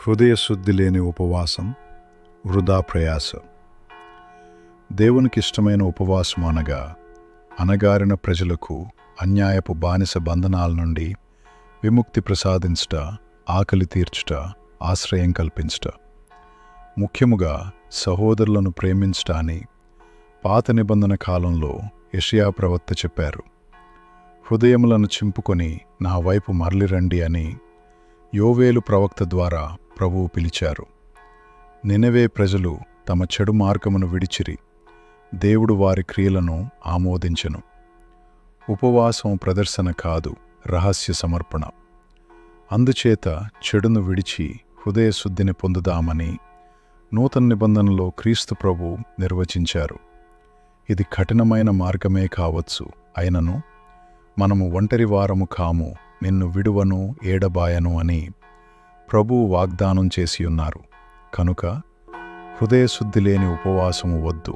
హృదయశుద్ధి లేని ఉపవాసం వృధా ప్రయాస. దేవునికిష్టమైన ఉపవాసం అనగా అణగారిన ప్రజలకు అన్యాయపు బానిస బంధనాల నుండి విముక్తి ప్రసాదించుట, ఆకలి తీర్చుట, ఆశ్రయం కల్పించుట. ముఖ్యముగా సహోదరులను ప్రేమించుట అని పాత నిబంధన కాలంలో యెషయా ప్రవక్త చెప్పారు. హృదయములను చింపుకొని నా వైపు మరలిరండి అని యోవేలు ప్రవక్త ద్వారా ప్రభువు పిలిచారు. నినెవే ప్రజలు తమ చెడు మార్గమును విడిచిరి, దేవుడు వారి క్రియలను ఆమోదించెను. ఉపవాసం ప్రదర్శన కాదు, రహస్య సమర్పణ. అందుచేత చెడును విడిచి హృదయశుద్ధిని పొందుదామని నూతన నిబంధనలో క్రీస్తు ప్రభు నిర్వచించారు. ఇది కఠినమైన మార్గమే కావచ్చు, అయినను మనము ఒంటరి వారము కాము, నిన్ను విడువను ఏడబాయను అని ప్రభువు వాగ్దానం చేసియున్నారు. కనుక హృదయశుద్ధి లేని ఉపవాసము వద్దు.